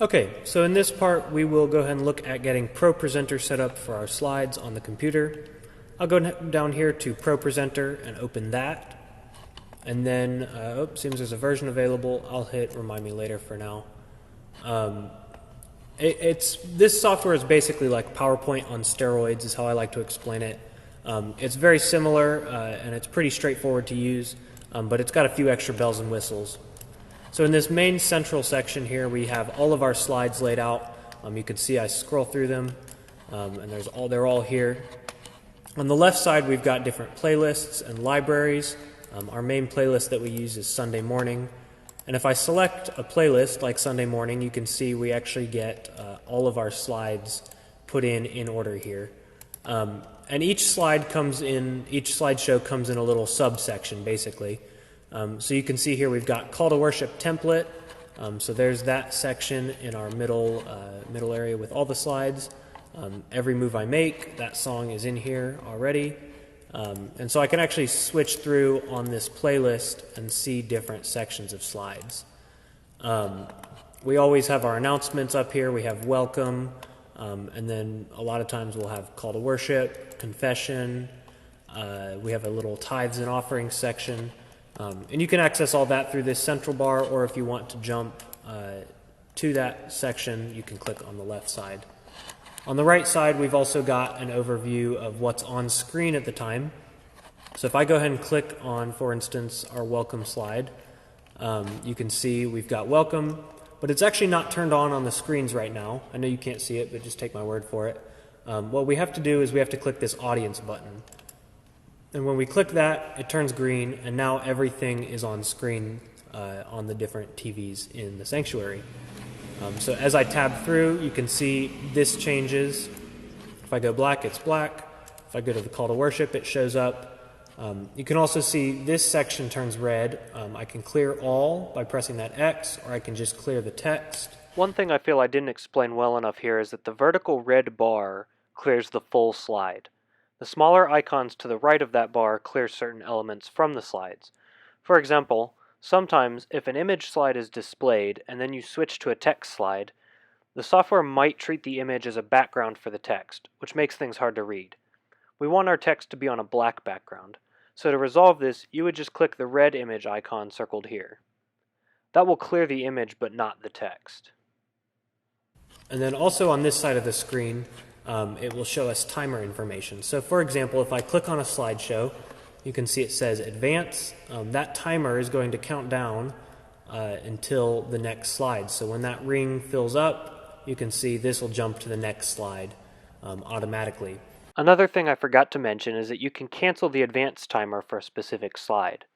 Okay, so in this part we will go ahead and look at getting ProPresenter set up for our slides on the computer. I'll go down here to ProPresenter and open that. And then, seems there's a version available. I'll hit remind me later for now. This software is basically like PowerPoint on steroids is how I like to explain it. It's very similar and it's pretty straightforward to use, but it's got a few extra bells and whistles. So in this main central section here, we have all of our slides laid out. You can see I scroll through them, and they're all here. On the left side, we've got different playlists and libraries. Our main playlist that we use is Sunday morning. And if I select a playlist like Sunday morning, you can see we actually get all of our slides put in order here. And each slideshow comes in a little subsection, basically. So you can see here we've got call to worship template. So there's that section in our middle area with all the slides. Every move I make, that song is in here already. And so I can actually switch through on this playlist and see different sections of slides. We always have our announcements up here. We have welcome, and then a lot of times we'll have call to worship, confession. We have a little tithes and offerings section. And you can access all that through this central bar, or if you want to jump to that section, you can click on the left side. On the right side, we've also got an overview of what's on screen at the time. So if I go ahead and click on, for instance, our welcome slide, you can see we've got welcome, but it's actually not turned on the screens right now. I know you can't see it, but just take my word for it. What we have to do is we have to click this audience button. And when we click that, it turns green, and now everything is on screen on the different TVs in the sanctuary. So as I tab through, you can see this changes. If I go black, it's black. If I go to the call to worship, it shows up. You can also see this section turns red. I can clear all by pressing that X, or I can just clear the text. One thing I feel I didn't explain well enough here is that the vertical red bar clears the full slide. The smaller icons to the right of that bar clear certain elements from the slides. For example, sometimes if an image slide is displayed and then you switch to a text slide, the software might treat the image as a background for the text, which makes things hard to read. We want our text to be on a black background, so to resolve this, you would just click the red image icon circled here. That will clear the image but not the text. And then also on this side of the screen, it will show us timer information. So for example, if I click on a slideshow, you can see it says advance. That timer is going to count down until the next slide. So when that ring fills up, you can see this will jump to the next slide automatically. Another thing I forgot to mention is that you can cancel the advance timer for a specific slide.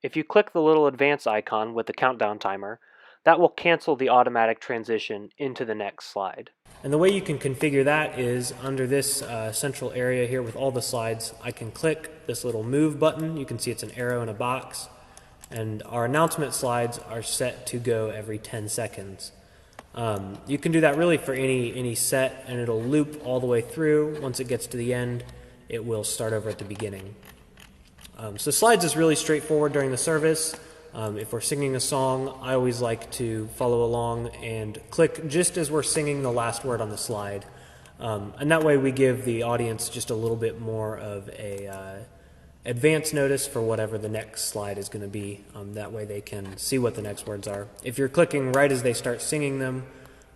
If you click the little advance icon with the countdown timer, that will cancel the automatic transition into the next slide. And the way you can configure that is under this central area here with all the slides, I can click this little move button. You can see it's an arrow in a box. And our announcement slides are set to go every 10 seconds. You can do that really for any set, and it'll loop all the way through. Once it gets to the end, it will start over at the beginning. So slides is really straightforward during the service. If we're singing a song, I always like to follow along and click just as we're singing the last word on the slide. And that way we give the audience just a little bit more of a advance notice for whatever the next slide is going to be. That way they can see what the next words are. If you're clicking right as they start singing them,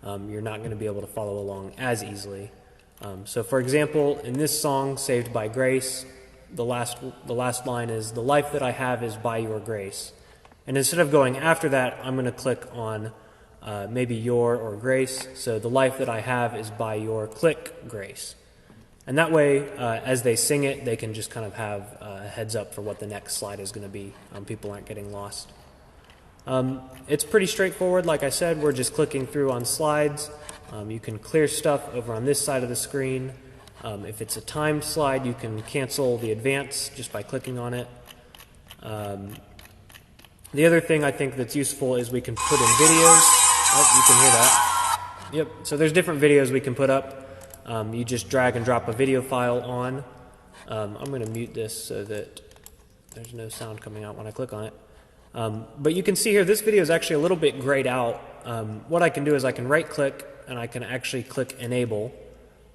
you're not going to be able to follow along as easily. So for example, in this song, Saved by Grace, the last line is, "The life that I have is by your grace." And instead of going after that, I'm going to click on maybe your or grace. So the life that I have is by your click grace. And that way, as they sing it, they can just kind of have a heads up for what the next slide is going to be. People aren't getting lost. It's pretty straightforward. Like I said, we're just clicking through on slides. You can clear stuff over on this side of the screen. If it's a timed slide, you can cancel the advance just by clicking on it. The other thing I think that's useful is we can put in videos. Oh, you can hear that. Yep, so there's different videos we can put up. You just drag and drop a video file on. I'm going to mute this so that there's no sound coming out when I click on it. But you can see here, this video is actually a little bit grayed out. What I can do is I can right-click, and I can actually click Enable.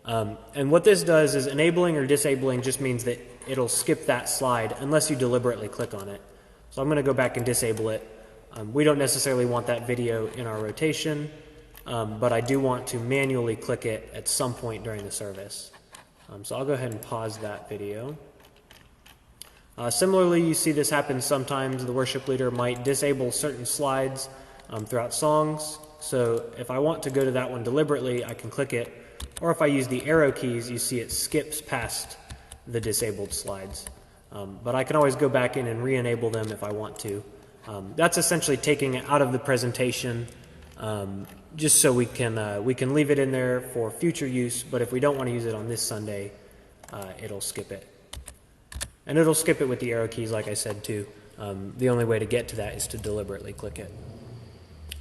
And what this does is enabling or disabling just means that it'll skip that slide unless you deliberately click on it. So I'm going to go back and disable it. We don't necessarily want that video in our rotation, but I do want to manually click it at some point during the service. So I'll go ahead and pause that video. Similarly, you see this happen sometimes. The worship leader might disable certain slides throughout songs. So if I want to go to that one deliberately, I can click it. Or if I use the arrow keys, you see it skips past the disabled slides. But I can always go back in and re-enable them if I want to. That's essentially taking it out of the presentation just so we can leave it in there for future use, but if we don't want to use it on this Sunday, it'll skip it. And it'll skip it with the arrow keys, like I said, too. The only way to get to that is to deliberately click it.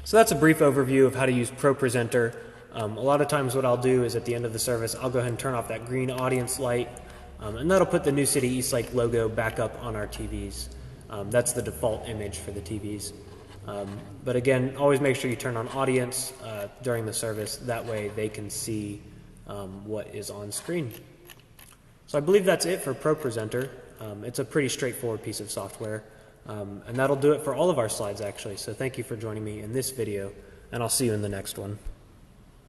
So that's a brief overview of how to use ProPresenter. A lot of times what I'll do is at the end of the service, I'll go ahead and turn off that green audience light, and that'll put the New City Eastlake logo back up on our TVs. That's the default image for the TVs. But again, always make sure you turn on audience during the service. That way they can see what is on screen. So I believe that's it for ProPresenter. It's a pretty straightforward piece of software. And that'll do it for all of our slides, actually. So thank you for joining me in this video, and I'll see you in the next one.